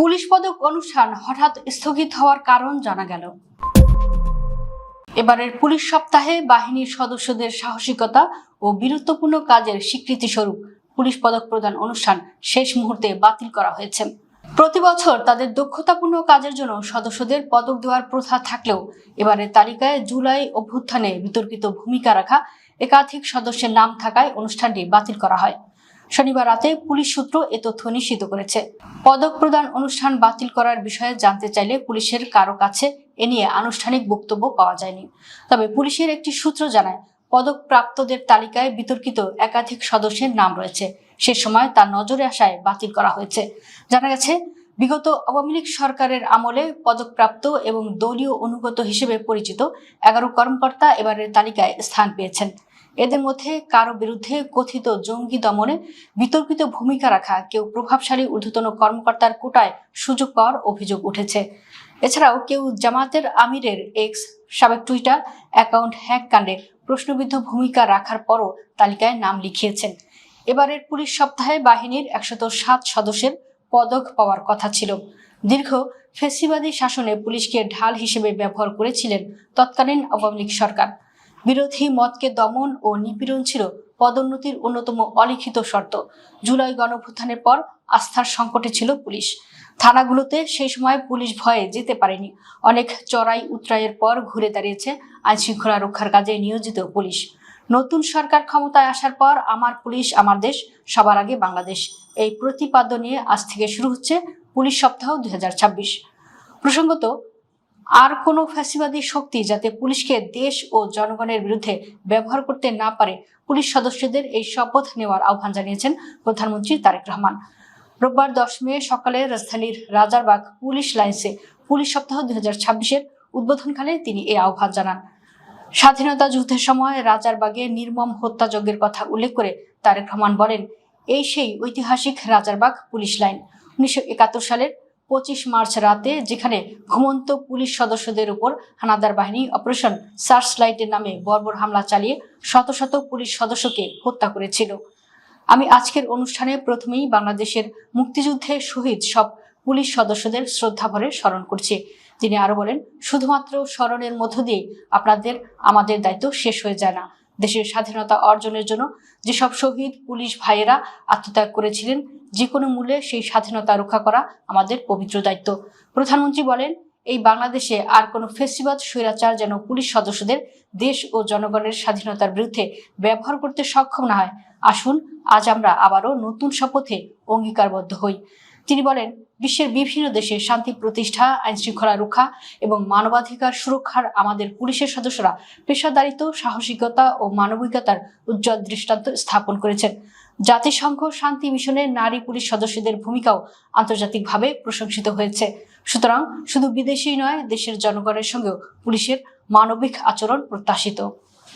Police পদক অনুষ্ঠান হঠাৎ স্থগিত হওয়ার কারণ জানা গেল। এবারের পুলিশ সপ্তাহে বাহিনীর সদস্যদের সাহসিকতা ও বীরত্বপূর্ণ কাজের স্বীকৃতি স্বরূপ পুলিশ পদক প্রদান অনুষ্ঠান শেষ মুহূর্তে বাতিল করা হয়েছে। প্রতি বছর তাদের দক্ষতাপূর্ণ কাজের জন্য সদস্যদের পদক দেওয়ার প্রথা থাকলেও এবারের তালিকায় জুলাই অভ্যুত্থানে বিতর্কিত ভূমিকা রাখা একাধিক সদস্যের নাম থাকায় অনুষ্ঠানটি বাতিল করা হয়। শনিবার রাতে পুলিশ সূত্র এ তথ্য নিশ্চিত করেছে। পদক প্রদান অনুষ্ঠান বাতিল করার বিষয়ে জানতে চাইলে পুলিশের কারো কাছে এ নিয়ে আনুষ্ঠানিক বক্তব্য পাওয়া যায়নি। তবে পুলিশের একটি সূত্র জানায়, পদক প্রাপ্তদের তালিকায় বিতর্কিত একাধিক সদস্যের নাম রয়েছে। সে সময় তার নজরে আসায় বাতিল করা হয়েছে। জানা গেছে, বিগত আওয়ামী লীগ সরকারের আমলে পদকপ্রাপ্ত এবং দলীয় অনুগত হিসেবে পরিচিত 11 কর্মকর্তা এবারের তালিকায় স্থান পেয়েছেন। এদের মধ্যে কারো বিরুদ্ধে কথিত জঙ্গি দমনে বিতর্কিত ভূমিকা রাখা কেউ প্রভাবশালী ঊর্ধ্বতন কর্মকর্তার কোটায় সুযোগ পাওয়ার অভিযোগ উঠেছে। এছাড়াও কেউ জামাতের আমিরের এক্স সাবেক টুইটার অ্যাকাউন্ট হ্যাক কাণ্ডে প্রশ্নবিদ্ধ ভূমিকা রাখার পরও তালিকায় নাম লিখিয়েছেন। এবারের পুলিশ সপ্তাহে বাহিনীর 107 সদস্যের পদক পাওয়ার কথা ছিল। দীর্ঘ ফ্যাসিবাদী শাসনে পুলিশকে ঢাল হিসেবে ব্যবহার করেছিলেন তৎকালীন আওয়ামী লীগ সরকার। বিরোধী মতকে দমন ও নিপীড়ন ছিল পদোন্নতির অন্যতম অলিখিত শর্ত। জুলাই গণঅভ্যুত্থানের পর আস্থার সংকটে ছিল পুলিশ। থানাগুলোতে সেই সময় পুলিশ ভয়ে যেতে পারেনি। অনেক চড়াই উতরাইয়ের পর ঘুরে দাঁড়িয়েছে আইন শৃঙ্খলা রক্ষার কাজে নিয়োজিত পুলিশ। নতুন সরকার ক্ষমতায় আসার পর আমার পুলিশ আমার দেশ, সবার আগে বাংলাদেশ, এই প্রতিপাদ্য নিয়ে আজ থেকে শুরু হচ্ছে পুলিশ সপ্তাহ 2026। প্রসঙ্গত, আর কোনো ফ্যাসিবাদী শক্তি যাতে পুলিশকে দেশ ও জনগণের বিরুদ্ধে ব্যবহার করতে না পারে, পুলিশ সদস্যদের এই শপথ নেওয়ার আহ্বান জানিয়েছেন প্রধানমন্ত্রী তারেক রহমান। রোববার 10 মে সকালে রাজধানীর রাজারবাগ পুলিশ লাইন্সে পুলিশ সপ্তাহ 2026-এর উদ্বোধনকালে তিনি এই আহ্বান জানান। স্বাধীনতা যুদ্ধের সময় রাজারবাগে নির্মম হত্যাযজ্ঞের কথা উল্লেখ করে তারেক রহমান বলেন, এই সেই ঐতিহাসিক রাজারবাগ পুলিশ লাইন। 1971 সালের 25 মার্চ রাতে যেখানে ঘুমন্ত পুলিশ সদস্যদের উপর হানাদার বাহিনী অপারেশন সার্চ লাইটের নামে বর্বর হামলা চালিয়ে শত শত পুলিশ সদস্যকে হত্যা করেছিল। আমি আজকের অনুষ্ঠানে প্রথমেই বাংলাদেশের মুক্তিযুদ্ধে শহীদ সব পুলিশ সদস্যদের শ্রদ্ধাভরে স্মরণ করছি। তিনি আরো বলেন, শুধুমাত্র স্মরণের মধ্য দিয়ে আমাদের দায়িত্ব শেষ হয়ে যায় না। দেশের স্বাধীনতা অর্জনের জন্য যেসব শহীদ পুলিশ ভাইয়েরা আত্মত্যাগ করেছিলেন, যে কোনো মূল্যে সেই স্বাধীনতা রক্ষা করা আমাদের পবিত্র দায়িত্ব। প্রধানমন্ত্রী বলেন, এই বাংলাদেশে আর কোনো ফেসিবাদ স্বৈরাচার যেন পুলিশ সদস্যদের দেশ ও জনগণের স্বাধীনতার বিরুদ্ধে ব্যবহার করতে সক্ষম না হয়। আসুন আজ আমরা আবারও নতুন শপথে অঙ্গীকারবদ্ধ হই। তিনি বলেন, বিশ্বের বিভিন্ন দেশে শান্তি প্রতিষ্ঠা, আইন শৃঙ্খলা রক্ষা এবং মানবাধিকার সুরক্ষার আমাদের পুলিশের সদস্যরা পেশাদারিত্ব, সাহসিকতা ও মানবিকতার উজ্জ্বল দৃষ্টান্ত স্থাপন করেছেন। জাতিসংঘ শান্তি মিশনের নারী পুলিশ সদস্যদের ভূমিকাও আন্তর্জাতিকভাবে প্রশংসিত হয়েছে। সুতরাং শুধু বিদেশি নয়, দেশের জনগণের সঙ্গেও পুলিশের মানবিক আচরণ প্রত্যাশিত।